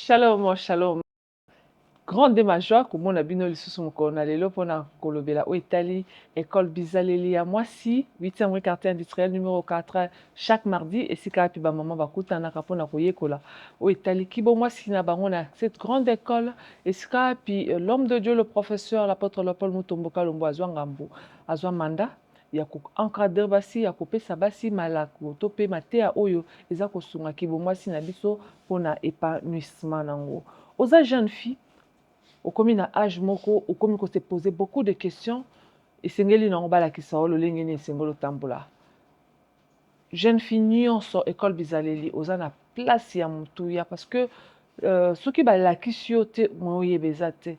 Shalom, shalom. Grande ma joie, comme on a bien lu sur mon corps, on a les lots pour Kolobela, au Italie, école Bizaleli à Moissy, 8e quartier industriel numéro 4, chaque mardi, et si kapi ba maman va kuta na kapona koye kola, au Italie, kibo Moissy na bango cette grande école, et si kapi l'homme de Dieu, le professeur, l'apôtre Paul Mutomboka Lombo azwa ngambo, azwa manda, ya ko encadrer basi ya kopesa basi malako to pe matea oyo eza kosunga kibo Moissy na biso pona épanouissement nango. Aux jeunes filles au komi na âge moko au komi ko se poser beaucoup de questions et sengeli na ngobala kisao lo lengeni sengolo tambola jeune fille nyonso école Bizaleli oza na place ya mutuya parce que soki balakisi yo te moyebeza te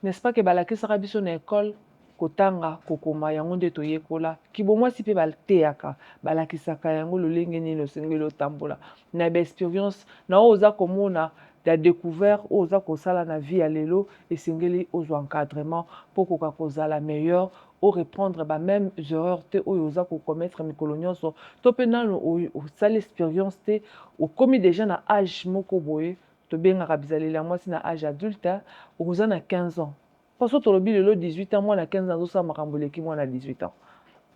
n'est-ce pas que balakisaka biso na école kotanga kokoma yango nde toyekola kibomwasi mpe bateyaka balakisaka yango lolenge nini osengeli otambola na baexpérience na oyo oza komona ya découvert oyo oza kosala na vie ya lelo esengeli ozwa encadrement mpo koka kozala meilleur o reprendre bameme erreur te oyo oza kokommettre mikolo nyonso to mpe nano osali expérience te okomi déjà na âge moko boye tobengaka Bizaleli ya mwasi na âge adulte okoza na 15 ans parce que tolobi lelo 18 ans mwana 15 ans osala makambo eleki mwana 18 ans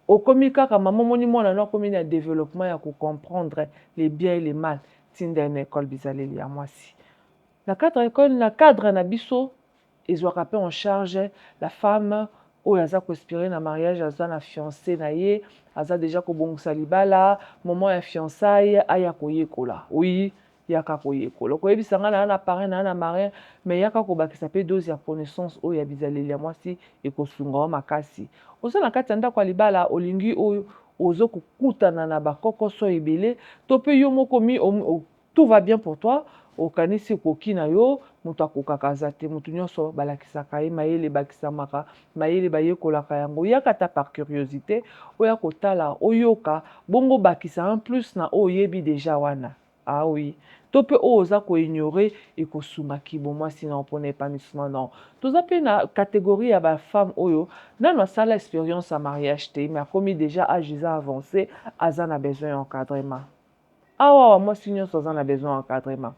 okomi kaka mama moni mwana no akomi na développement ya comprendre les biens et les mal tinda na école Bizaleli ya mwasi na cadre na biso ezwaka mpe en charge la femme oyo aza koespire na mariage aza na fiancé na ye aza déjà kobongisa libala moment ya fiançaille aya koyekola oui yaka koyekola koyebisa nga na parrain na marin mais yaka kobakisa mpe dose ya connaissance oyo ya Bizaleli ya mwasi ekosunga wa makasi oza na kati ya ndako ya libala olingi oyo ozo kokutana na bakokoso ebele to mpe yo moko tout va bien pour toi okanisi koki na yo moto akokaka aza te moto nyonso balakisaka ye mayele bakisamaka mayele bayekolaka yango yaka ta par curiosité oya kotala oyoka bongo bakisa en plus na oyebi déjà wana ah oui to mpe oyo oza koignore ekosunga kibomwasi na mpona épanouissement na toza mpe na catégorie ya bafemme oyo nano asala expérience ya mariage te mais akomi déjà âge eza avancé aza na besoin ya encadrement awa mwasi nyonso aza na besoin ya encadrement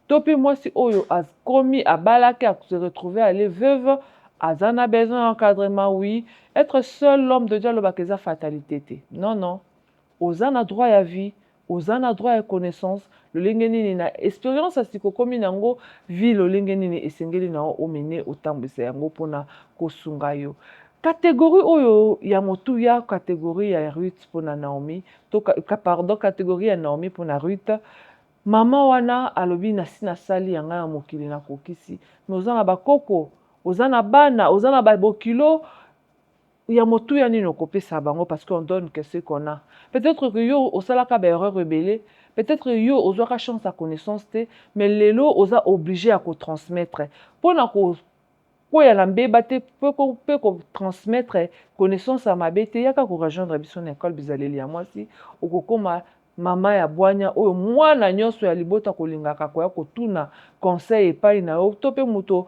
to mpe mwasi oyo akomi abalaki se retrouver aller veuve aza na besoin d'encadrement oui être seul l'homme de Dieu alobaka eza fatalité te non non oza na droit ya vie oza na droit ya connaissance lolenge nini na expérience ya sika okomi nango vie lolenge nini esengeli na omene otambwisa yango mpona kosunga yo catégorie oyo ya motuya catégorie ya Ruth mpona Naomi pardon catégorie ya Naomi mpona Ruth mama wana alobi nasi nasali yanga ya mokili na kokisi mais oza na bakoko oza na bana oza na bokilo ya motuya nini okopesa bango parce qu'on donne que ce qu'on a peut-être que yo osalaka baerreur ebele peut-être yo ozwaka chance ya connaissance te mais lelo oza obligé ya kotransmettre mpona koya na mbeba te mpe kotransmettre connaissance ya mabe te yaka korejoindre biso na école Bizaleli ya mwasi okokoma mama ya bwanya oyo mwana nyonso ya libota kolingaka koya kotuna conseil epai na yo to mpe moto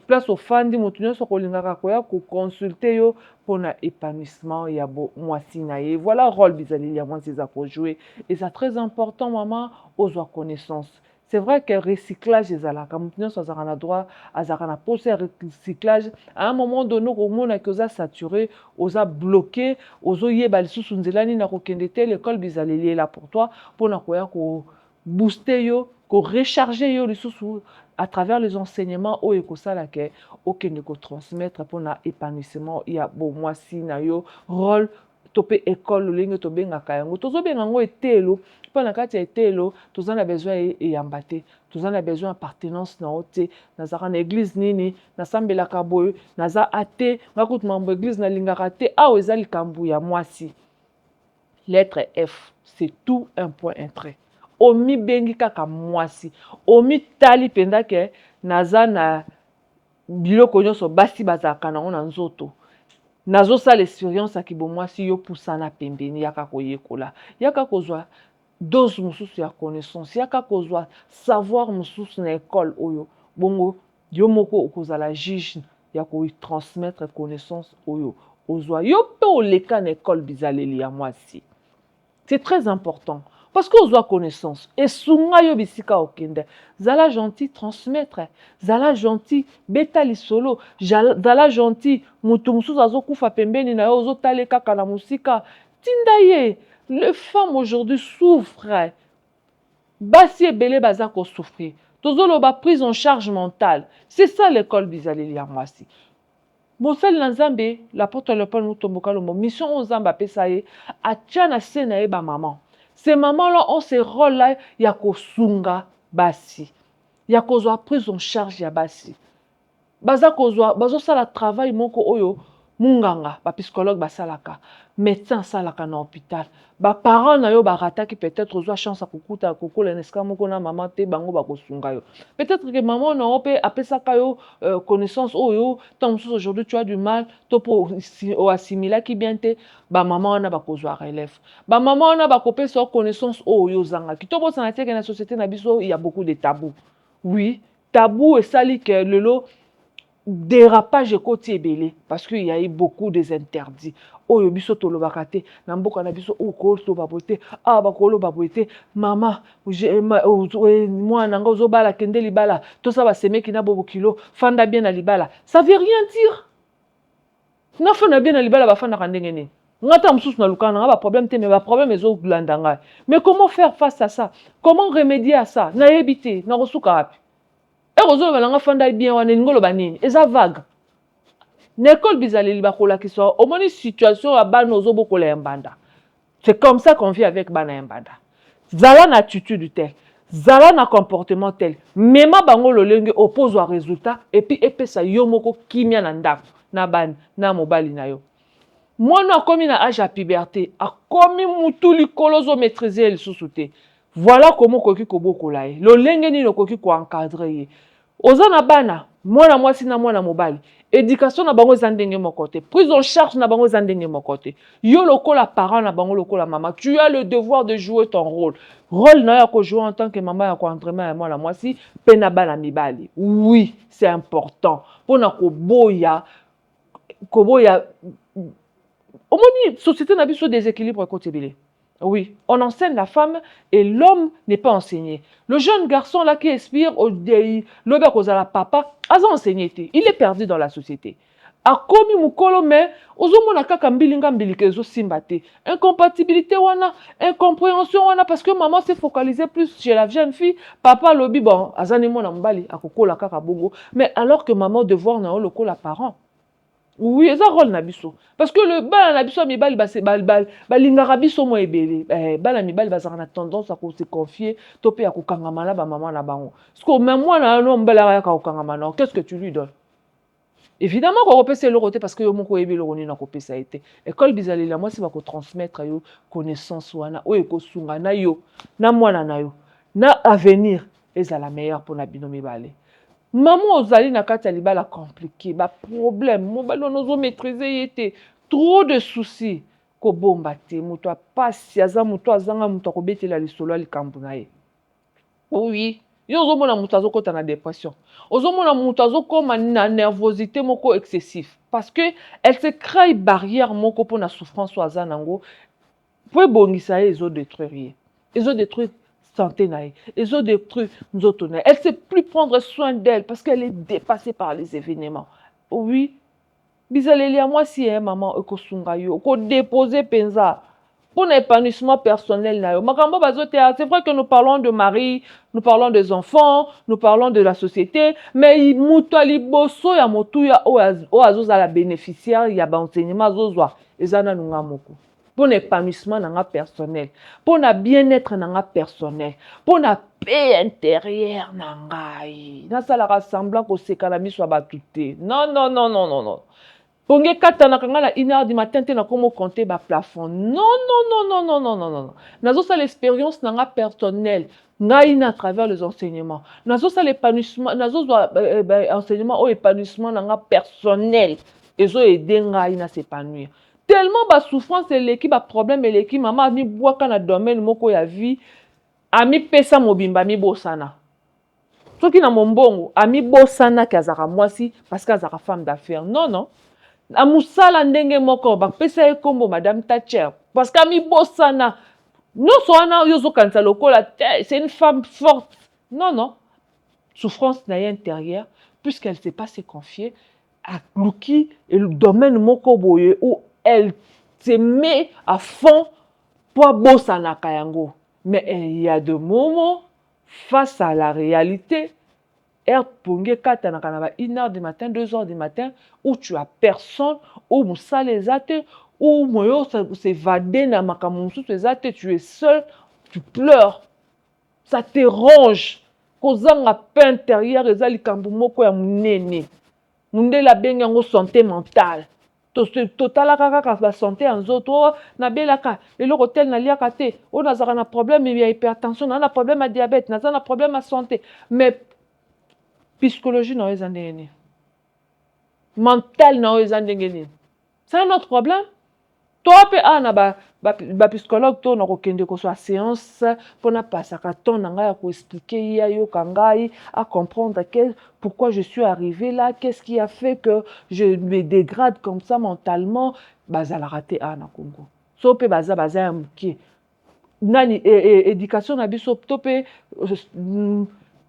place ofandi moto nyonso kolingaka koya koconsulte yo mpona épanouissement ya mwasi na ye voilà rôle Bizaleli ya mwasi eza kojouer eza très important mama ozwa connaissance c'est vrai que recyclage ezalaka moto nyonso azalaka na droit azalaka na pose ya recyclage à un moment donné okomonaki oza saturé oza bloqué ozoyeba lisusu nzela nini na kokende te l'école Bizaleli est là pour toi mpona koya kobooster yo korecharger yo lisusu à travers les enseignements oyo ekosalaka okende kotransmettre mpona épanouissement ya bomwasi na yo rôle to mpe école lolenge tobengaka yango tozobenga yango etelo mpo na kati ya etelo toza na besoin eyamba te toza na besoin appartenance na yo te nazalaka na église nini nasambelaka boye naza ate ngakutu mambo église nalingaka te awa eza likambo ya mwasi lettre F c'est tout un point un trait omibengi kaka mwasi omitali mpenza ke naza na biloko nyonso basi bazalaka nango na nzoto nazosala expérience ya kibomwasi yo pusana pembeni yaka koyekola yaka kozwa dose mosusu ya connaissance yaka kozwa savoir mosusu na école oyo bongo yo moko okozala juge ya kotransmettre connaissance oyo ozwa yo mpe oleka na école Bizaleli ya mwasi c'est très important Parce que vous avez connaissance. Et sunga yo bisika okende. Zala gentil transmettre. Zala gentil betali solo. Zala gentil mutu mususu azokufa pembeni na yo ozotale kaka na musika. Tinda ye. Les femmes aujourd'hui souffrent. Basi ebele baza ko souffrir. Tozoloba prise en charge mentale. C'est ça l'école Bizaleli ya mwasi. Mosali na Nzambe, l'apôtre Léopold Mutomboka Lomo, mission aux Nzambe apesa ye, atia na se na ye ba maman. Ces mamans-là ont ce rôle-là, ya ko sunga basi. Ya ko zwa prise en charge ya basi. Baza ko zwa, bazo sala travail moko oyo, munganga, ba psychologue basalaka, médecin salaka na hôpital. Ba parents na yo ba rataki peut-être ozwa chance à kukuta kokola neska moko na maman te bango ba kosunga yo. Peut-être que maman na ope apesaka yo connaissance oyo, tant aujourd'hui tu as du mal, to pour assimiler ki bien te, ba maman na ba kozwa relève. Ba maman na ba kopesa connaissance oyo zanga. Kitobo sana teke na société na biso, il y a beaucoup de tabous. Oui, tabou et sali que lelo dérapage ekoti ebele parce qu'il y a eu beaucoup des interdits. Oyo biso tolobaka te na mboka na biso okolo to babote ah bakolo babote mama mwana nga ozobala kende libala to sa basemeki na bobo kilo fanda bien na libala, ça veut rien dire. Na fanda bien na libala ba fanda ndenge nini ngata msusu na lukana nga ba problème te mais ba problème ezo glanda nga. Mais comment faire face à ça? Comment remédier à ça? Na ebité na kosuka wapi? Et rozo balanga fanda bien wana ngolo banini eza vague. L'école Bizaleli bakola qui soit au moins une situation à banozo bokola yambanda. C'est comme ça qu'on vit avec bana yambanda. Zala na attitude tel, zala na comportement tel. Mema bango lolenge oppose au résultat et puis epesa yomoko kimia na ndako na ban na mobali na yo. Moi na komi na âge à puberté, a komi mutu likolo zo maîtriser le sous-souté. Voilà comment koki kobokola ye. Lolenge ni lokoki ko encadrer. Ozana bana, mwana mwasi na mwana mobali. Éducation na bango zandenge mon côté. Prise en charge na bango zandenge mon côté. Yo lokola parent na bango lokola maman. Tu as le devoir de jouer ton rôle. Rôle na ya ko jouer en tant que maman ya ko entraînement ya mwana mwasi pena bana mibali. Oui, c'est important. Pona ko boya au moins société na biso déséquilibre côté belé. Oui, on enseigne la femme et l'homme n'est pas enseigné. Le jeune garçon là qui aspire au l'obé kozala papa, a enseigné, il est perdu dans la société. A komi mukolo mais ozomona kaka mbilinga mbilike zo simbate. Incompatibilité wana, incompréhension wana parce que maman s'est focalisée plus chez la jeune fille, papa lobi bon, azani mona mbali akokola kaka bongo, mais alors que maman devoir na lokola parent. Oui, c'est un rôle nabiso. Parce que le bal nabiso mibali balingaka biso mo ebele. Bal mibali bazaka na tendance à se confier, topé à kokangama na ba maman na bango. Parce que même moi na no mbala ya kokangama na, qu'est-ce que tu lui donnes? Évidemment qu'on repesse le côté parce que yo moko ebele roni na kopesa été. École Bizaleli moi c'est ba ko transmettre yo connaissance wana o ekosunga na yo na mwana na yo. Na avenir ezala meilleur pour na bino mibale. Maman ozali na kati ya libala compliqué, ba problème, mobali ozo maîtriser yete, trop de soucis ko bomba te, muto apasi aza muto azanga muto akobetela lisolo ya likambo na ye. Oui, yo ozomona muto azokota na dépression. Ozomona muto azokoma na nervosité moko excessif parce que elle se crée barrière moko pour na souffrance oaza nango. Pour bongisa ye ezo détruire. Ezo détruire santé naïe. Ils ont détruit nous autres. Elle ne sait plus prendre soin d'elle parce qu'elle est dépassée par les événements. Oui. Bizaleli à moi si maman ekosunga yo, ko déposer penza pour l'épanouissement personnel na yo. Makambo bazote, c'est vrai que nous parlons de mari, nous parlons des enfants, nous parlons de la société, mais muto liboso ya motu ya o azoza la bénéficiaire ya ba enseignement azozwa ezana nunga moko. Pour l'épanouissement personnel, pour le bien-être personnel, pour la paix intérieure. Dans ça, rassemblant qu'on s'est calami soit battuté. Non, non, non, non, non, non. Pour que quand on a 1h du matin, tu as comment compter le plafond. Non, non, non, non, non, non, non, non. Dans ça, l'expérience personnelle. À travers les enseignements. Dans ça, l'épanouissement, dans ça, enseignement ou épanouissement personnel. Et ça, aider à s'épanouir. Tellement ba souffrance et l'équipe ba problème et l'équipe maman mi bois kana domaine moko ya vie ami pesa mobimba mi bosana soki na mombongo ami bosana kazaka mwasi parce qu'azaka femme d'affaires non non amusala ndenge moko ba pesa e kombo madame Thatcher parce qu'ami bosana Non, c'est une femme forte. Non, non. Souffrance intérieure, puisqu'elle ne sait pas se confier à Luki et le domaine Mokoboye où elle se met à fond pour bosser na kayango. Mais il y a des moments, face à la réalité, heure pongé katanaka na 1h du matin, 2h du matin, où tu as personne, où moussa les athées, où moyo s'évader na makamonsu les athées, tu es seul, tu pleures, ça te ronge. Kozanga pain intérieur eza likambo moko ya munene. Mundela bengi yango santé mentale. Totalaka kaka ba santé ya nzoto na belaka eloko tel naliaka te oyo nazaka na problème ya hypertension na problème ya diabète naza na problème ya santé mais psychologie na yo eza ndenge nini mental na yo eza ndenge nini c'est un autre problème. Toi mpe awa na psychologue to na kokende kozwa séance mpona pasaka temps na ngai ya koexplike ye ayoka ngai à comprendre pourquoi je suis arrivé là, qu'est-ce qui a fait que je me dégrade comme ça mentalement. Bazalaka te awa na Congo so mpe baza ya mokie nani éducation na biso to mpe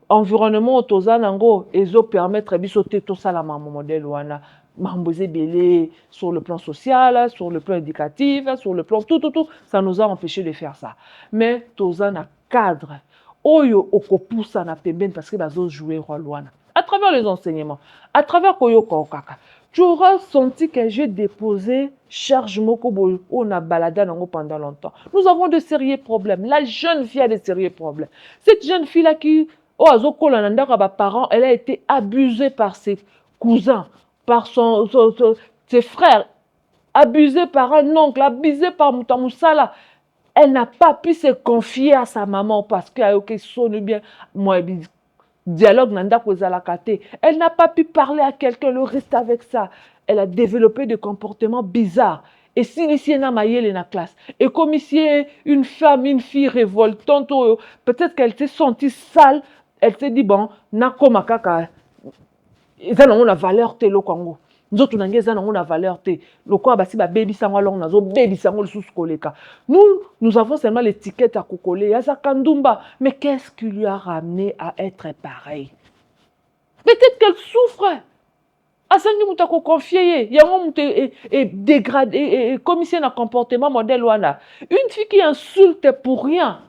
environnement toza nango ezopermettre biso te tosala mambo modèle wana mambo ebele sur le plan social, sur le plan éducatif, sur le plan tout, ça nous a empêché de faire ça. Mais toza na cadre, oyo okopoussa na pembeni parce que bazo jouer rôle wana. À travers les enseignements, à travers koyoka okaka, tu auras senti que j'ai déposé charge moko boyo on a baladé nango pendant longtemps. Nous avons de sérieux problèmes. La jeune fille a de sérieux problèmes. Cette jeune fille là qui parents, elle a été abusée par ses cousins, par ses frères, abusée par un oncle, abusée par Moutamoussala. Elle n'a pas pu se confier à sa maman parce qu'elle sonne bien. Moi, dialogue nanda kozalakate. Elle n'a pas pu parler à quelqu'un, le reste avec ça. Elle a développé des comportements bizarres. Et si ici na mayele na classe, et comme ici une femme, une fille révoltante, peut-être qu'elle s'est sentie sale, elle s'est dit bon, na koma kaka, eza nango na valeur te lo Congo. Nzoto nange eza nango na valeur te. Lokwa basi ba baby sango alors nazo baby sango le sous koleka. Nous avons seulement l'étiquette à kokole, ya za kandumba, mais qu'est-ce qui lui a ramené à être pareil? Peut-être qu'elle souffre. Asangi mutako confier yango mutu et dégradé et commissionne un comportement modèle wana. Une fille qui insulte pour rien.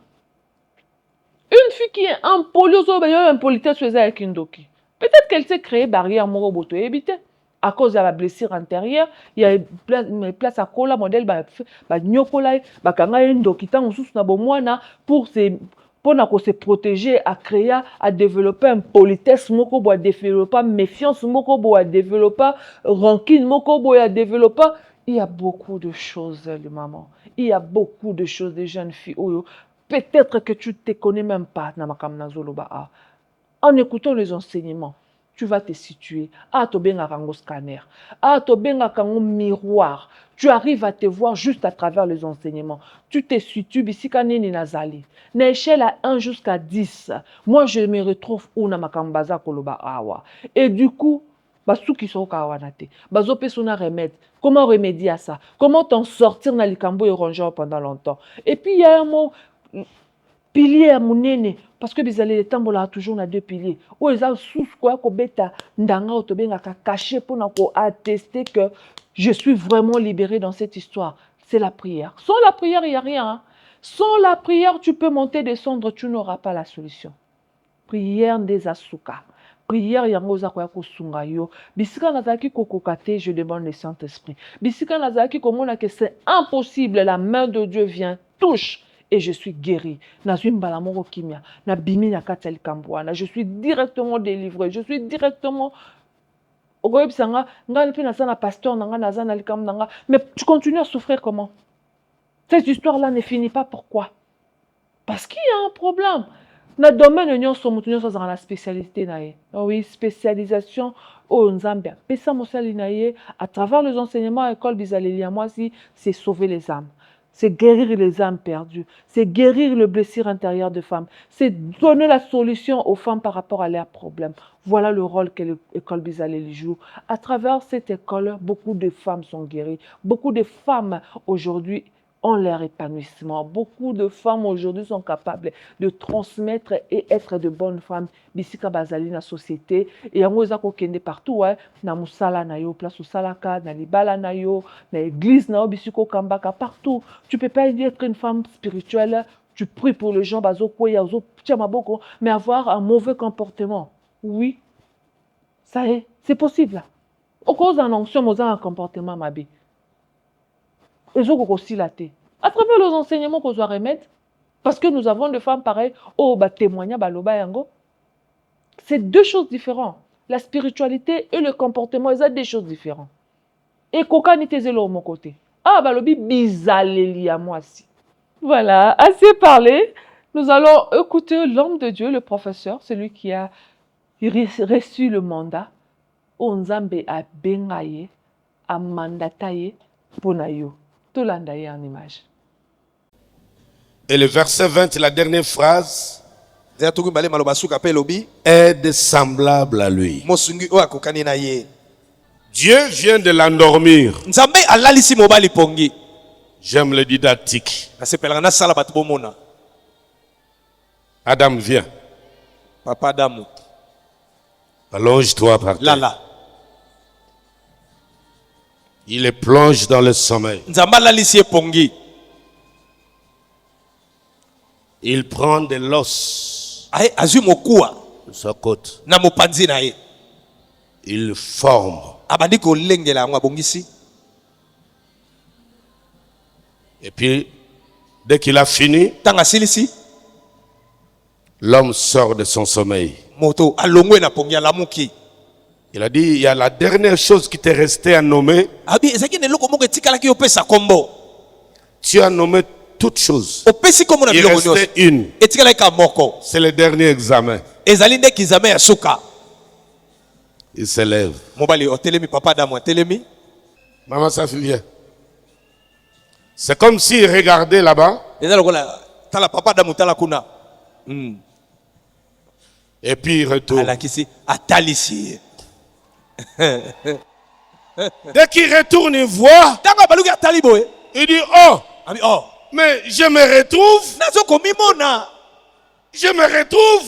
Une fille qui est impolie so ba yo impolitesse eza avec Kindoki. Peut-être qu'elle s'est créée barrière moko boto ebité à cause de la blessure antérieure, il y a une place à cola modèle ba nyokola ba kanga ndoki tango susu na bomwana pour se protéger, à créer, à développer une politesse, à développer méfiance, à développer rancune, à développer. Il y a beaucoup de choses, les mamans. Il y a beaucoup de choses, des jeunes filles. Peut-être que tu ne te connais même pas. En écoutant les enseignements, tu vas te situer. Ah, tu as un scanner. Ah, tu as un miroir. Tu arrives à te voir juste à travers les enseignements. Tu te situes, bisikane nazali. Na échelle à 1 jusqu'à 10. Moi, je me retrouve où na makambaza koloba awa. Et du coup, basuki so kawanate. Bazope sona remède. Comment remédier à ça? Comment t'en sortir na likambo et rongeur pendant longtemps? Et puis, il y a un mot pilier à monene parce que bizali les tambola toujours na 2 piliers ou ils ont sous quoi ko beta ndanga otobenga ka caché pour na ko attester que je suis vraiment libéré dans cette histoire. C'est la prière. Sans la prière, il n'y a rien. Hein. Sans la prière, tu peux monter, descendre, tu n'auras pas la solution. Prière des asuka. Prière yango za kwa kosunga yo. Bisika nazaki kokokate, je demande le Saint-Esprit. Bisika nazaki komona que c'est impossible, la main de Dieu vient, touche. Et je suis guéri. Je suis directement délivré. Je suis directement. Mais tu continues à souffrir comment? Cette histoire-là ne finit pas. Pourquoi? Parce qu'il y a un problème. Dans le domaine de nous dans la spécialité. Oui, spécialisation au Nzambia. À travers les enseignements à l'école Bizalélia, moi, c'est sauver les âmes. C'est guérir les âmes perdues. C'est guérir le blessure intérieur des femmes. C'est donner la solution aux femmes par rapport à leurs problèmes. Voilà le rôle que l'école Bizaléli joue. À travers cette école, beaucoup de femmes sont guéries. Beaucoup de femmes aujourd'hui ont leur épanouissement. Beaucoup de femmes aujourd'hui sont capables de transmettre et être de bonnes femmes. Bisika bazali na société et yango eza kokende partout na musala na yo place usalaka na libala na yo na église na yo bisiko kambaka partout. Tu peux pas être une femme spirituelle, tu pries pour les gens bazo koya ozo tia maboko mais avoir un mauvais comportement. Oui. Ça est, c'est possible. Au cause d'un onction, nous avons un comportement mabé. Et je aussi la thé. À travers les enseignements qu'on doit remettre, parce que nous avons des femmes pareilles, témoignage, yango. C'est deux choses différentes. La spiritualité et le comportement, ils ont des choses différentes. Et koka ni tezelo au mon côté. Balobi bizaleli à moi aussi. Voilà, assez parlé. Nous allons écouter l'homme de Dieu, le professeur, celui qui a reçu le mandat. Onzambe a bengaye, a mandataye pour nayo. Tout l'andaye en image. Et le verset 20, la dernière phrase, est semblable à lui. Dieu vient de l'endormir. J'aime le didactique. Adam, viens. Papa Adam. Allonge-toi par terre. Là. Il est plonge dans le sommeil. Il prend de l'os de sa côte. Il forme. Et puis, dès qu'il a fini, l'homme sort de son sommeil. Il a dit, il y a la dernière chose qui t'est restée à nommer. Tu as nommé toutes choses. Il restait une. C'est le dernier examen. Il se lève. Maman, ça fait bien. C'est comme s'il regardait là-bas. Et puis il retourne. Dès qu'il retourne, il voit. Il dit, oh, mais je me retrouve. Je me retrouve.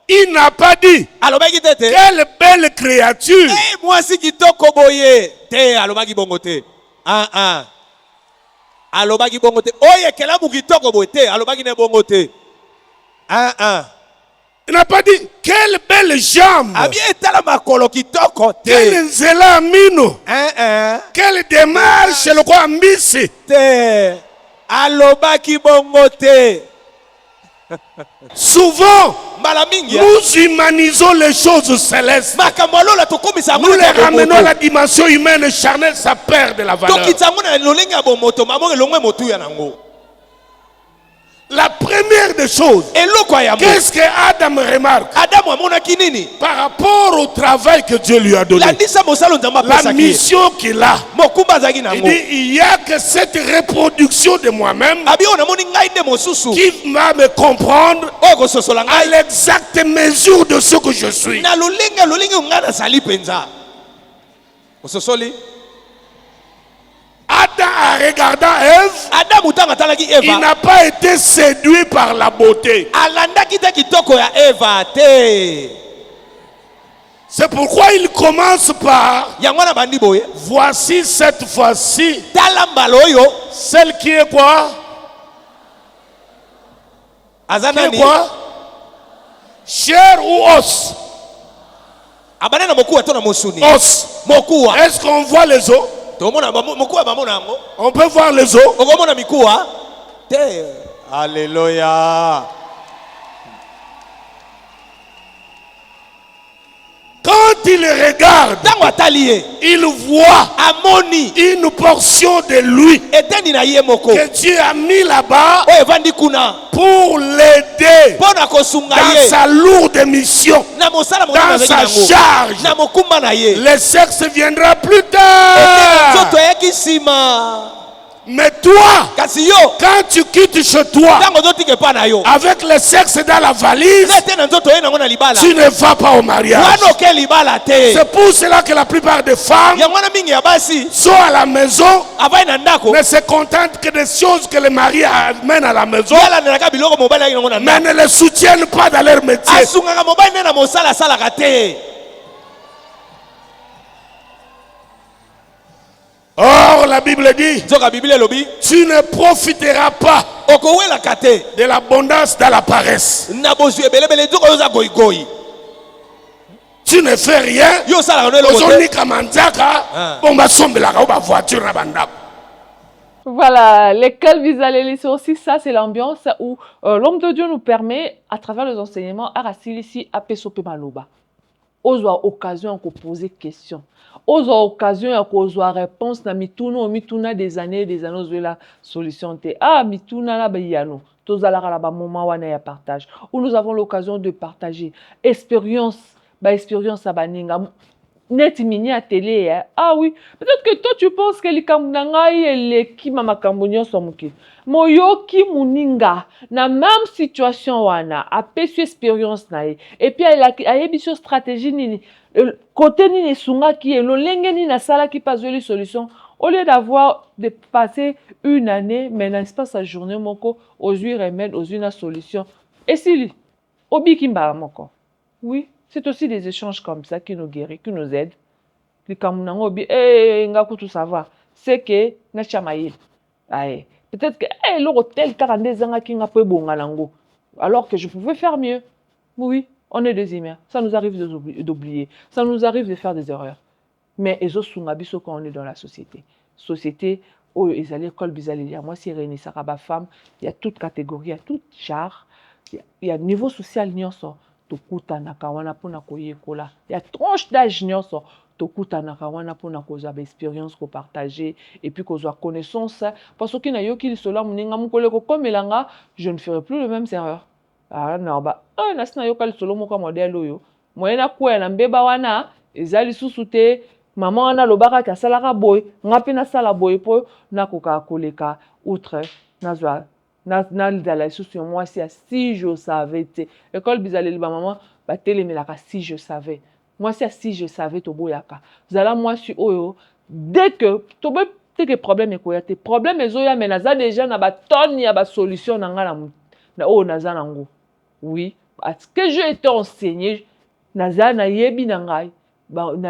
Il n'a pas dit. Quelle belle créature. Il n'a pas dit quelle belle jambe. Quel nzela mino. Quelle démarche le quoi ambisi. Souvent, nous humanisons les choses célestes. Nous les ramenons à la dimension humaine charnelle, ça perd de la valeur. La première des choses, qu'est-ce que Adam remarque par rapport au travail que Dieu lui a donné, la mission qu'il a? Il dit, il n'y a que cette reproduction de moi-même qui va me comprendre à l'exacte mesure de ce que je suis. Adam, en regardant Ève, il n'a pas été séduit par la beauté. C'est pourquoi il commence par voici cette fois-ci celle qui est quoi? Qui est quoi? Chair ou os? Os. Est-ce qu'on voit les os? On peut voir les os. Quand il regarde, il voit une portion de lui que Dieu a mis là-bas pour l'aider dans sa lourde mission, dans sa charge. Le sexe viendra plus tard. Mais toi, quand tu quittes chez toi, avec le sexe dans la valise, tu ne vas pas au mariage. C'est pour cela que la plupart des femmes sont à la maison, ne se contentent que des choses que le mari amène à la maison, mais ne les soutiennent pas dans leur métier. Or, la Bible dit, tu ne profiteras pas de l'abondance dans la paresse. Tu ne fais rien. Voilà, l'école Bizaleli, c'est aussi ça, c'est l'ambiance où l'homme de Dieu nous permet, à travers les enseignements, à Rassilisi, à Pesope Maloba. Ozoa occasion de poser question. Ozoa occasion de réponse na mituna des années ozoa la solution te. Ah, mituna la bayano. Tozala la ba moment wana ya partage. Où nous avons l'occasion de partager expérience à baninga. Net mini à télé. Ah oui, peut-être que toi tu penses que les kamnangai et les ki mama kambonyo sont muki. Moyoki muninga na même situation wana a perçu expérience na et puis a émission stratégie ni côté ni sunga qui est le lengeni na sala qui passe les solutions au lieu d'avoir de passer une année mais n'espace sa journée moko aux yeux remède aux une solution et si obi kimba moko oui. C'est aussi des échanges comme ça qui nous guérissent, qui nous aident. C'est que peut-être que l'hôtel 42 ans qui n'a pas bon alors que je pouvais faire mieux. Oui, on est des humains. Ça nous arrive d'oublier. Ça nous arrive de faire des erreurs. Mais quand on est dans la société. Société, où ils allaient l'école bizarre. Moi, si Rémi Saraba femme, il y a toute catégorie, il y a tout genre, il y a niveau social, il y a tokutanaka wana pona koyekola ya tranche d'âge nyonso tokutanaka wana pona kozwa expérience ko partager et puis kozwa connaissance parce que na yoki lisola muninga mukole ko komelanga je ne ferai plus le même erreur ah na ba na sina yoka lisolo moko modèle oyo moyena kwa na mbeba wana ezali susu te maman wana lobaka ka salaka boy ngapi na sala boy po na koka koleka outre nazwa moi si je savais école bizaleli ba maman ba telemelaka si je savais moi si je savais to boyaka zala moi si oyo dès que problème ekoya te problème ezoya mais naza déjà na ba tonne ya ba solution na ngala na o naza nango oui parce que j'ai été enseigné naza na yebi na ngai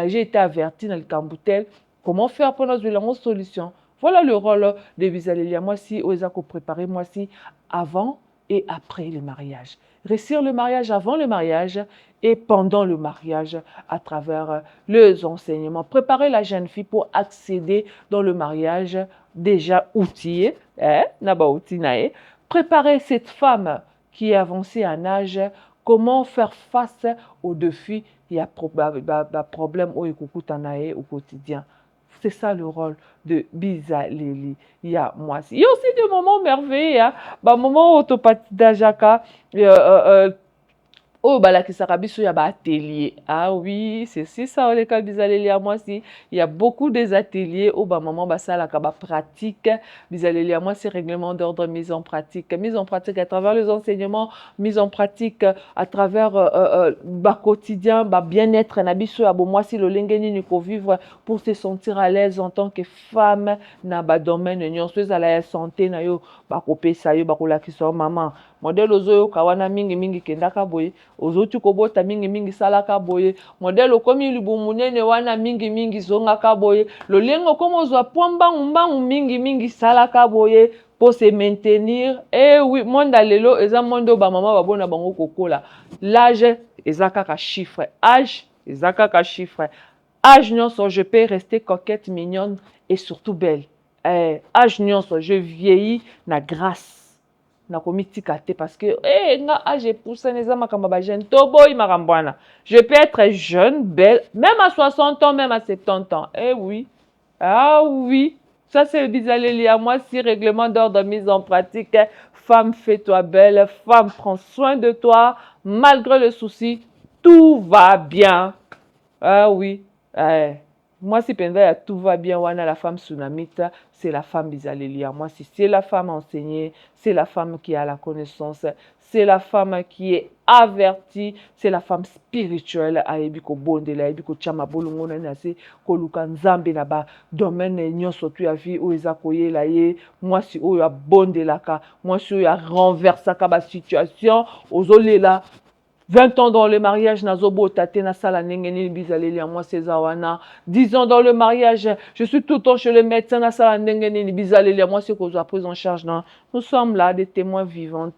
j'ai été averti dans le cambutel comment faire pour nous la solution. Voilà le rôle de Bizaleli. Moi si Ozako préparer moi si avant et après le mariage. Réussir le mariage avant le mariage et pendant le mariage à travers les enseignements. Préparer la jeune fille pour accéder dans le mariage déjà outillée. Préparer cette femme qui est avancée en âge, comment faire face aux défis et à problème au quotidien. C'est ça le rôle de Bizaleli. Il y a aussi des moments merveilleux. Moment autopathie d'Ajaka. Oh, qui s'arabiso y a atelier. Ah oui, c'est ça, les cas Bizaleli à moi si. Il y a beaucoup des ateliers. Oh, maman, ça la pratique. Bizaleli à moi, c'est règlement d'ordre mise en pratique. Mise en pratique à travers les enseignements, mise en pratique à travers quotidien, bien-être. Nabiso à moi si le lengeni ne peut vivre pour se sentir à l'aise en tant que femme. Na domaine, nyon, à la santé, na yo, kopé sa yo, la qui soit maman. Modèle ozoyo kawana mingi kendaka boye ozotu kobota mingi salaka boye modèle okomi libumunene wana mingi zongaka boye lolengo komo ozwa pombangu mingi salaka boye pour se maintenir. Eh oui, monde lelo eza monde ba mama babona bango kokola l'âge ezaka chiffre âge ezaka chiffre âge nyonso je peux rester coquette mignonne et surtout belle âge nyonso je vieillis na grâce na komitika te parce que nga âge poussé neza makamba ba jeune toboy makambwana je peux être jeune belle même à 60 ans même à 70 ans oui ah oui ça c'est Bizaleli à moi si règlement d'ordre mise en pratique femme fais-toi belle femme prends soin de toi malgré le souci tout va bien ah oui Moi, si pendant tout va bien, wana la femme sunamita, c'est la femme bizalelia. Moi, si c'est la femme enseignée, c'est la femme qui a la connaissance, c'est la femme qui est avertie, c'est la femme spirituelle. Ayebi ko bondela, ayebi ko chama bolongo na nase, ko luka nzambe na ba domaine nyonso tu ya vie o eza koyela ye. Moi, si o ya bondelaka, moi si o ya renversaka ba situation, ozolela. 20 ans dans le mariage, nazobo tate na sala nengeni bizaleli à moi Césawana. 10 ans dans le mariage, je suis tout le temps chez le médecin na sala nengeni bizaleli à moi c'est qu'on soit pris en charge. Nous sommes là des témoins vivants.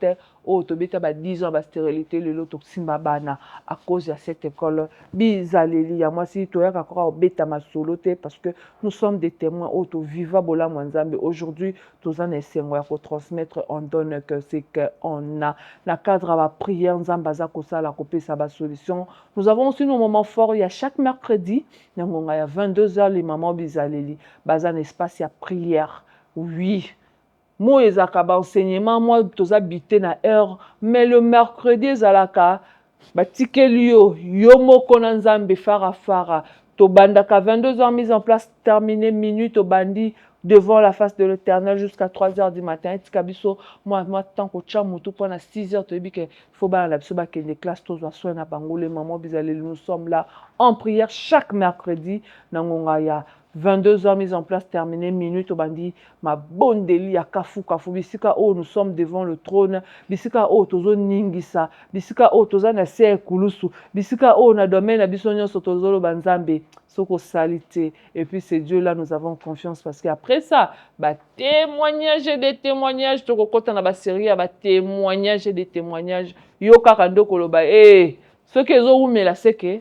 Oh, tobeta ba 10 ans ba stérilité le lot simba bana à cause de cette école bizaleli à moi si toya ka kwa obeta ma soloté parce que nous sommes des témoins auto viva bola mwanzambe aujourd'hui tous en essengo ya ko transmettre on donne que c'est que on a la cadre à la prière nzambaza ko sala ko pesa ba solution. Nous avons aussi nos moments forts il y a chaque mercredi ngonga ya 22h les mamans bizaleli bazan espace ya prière. Oui. Moi, ezaka ba enseignement, moi, tous habité na heure, mais le mercredi, ezalaka, ba tikeli yo moko na nzambe fara. To bandaka 22h mise en place, terminé minuit, to bandi devant la face de l'Éternel jusqu'à 3h du matin. Et tikabiso, moi, tant que chamu, tout pendant 6h, to ebi que faut ba la biso ba que les classes, tous wa soin na bango, les mamans bizalé, nous sommes là en prière chaque mercredi, na ngonga ya 22h mise en place, terminé, minute, bandi, ma bonne délit à kafu, bisika, oh, nous sommes devant le trône, bisika, oh, tozo ningisa, bisika, oh, toza na se kulusu, bisika, oh, na domaine, na bisonyo, sotozolo banzambe, soko salité, et puis c'est Dieu là, nous avons confiance, parce qu'après ça, bah, témoignages et des témoignages, toko kota na ba série, bah, témoignages et des témoignages, yo kakando koloba, ce que zo oumela, c'est que,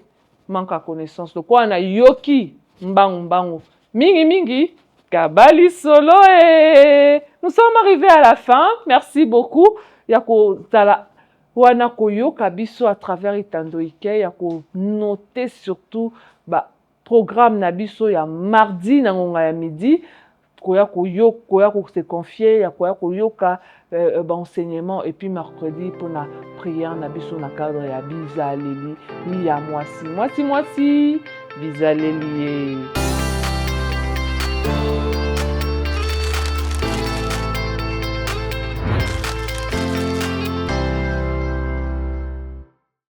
manque à connaissance, donc, on a yoki, mbangu. Mingi, kabali solo et nous sommes arrivés à la fin. Merci beaucoup. Yako tala wana koyo kabiso à travers itando ike yako noter surtout ba programme nabiso ya mardi na ngonga ya midi koya ko se confier ya koya koyo ka enseignement et puis mercredi pour la prière nabiso na cadre ya bizaleli ni ya mwasi bizaleli.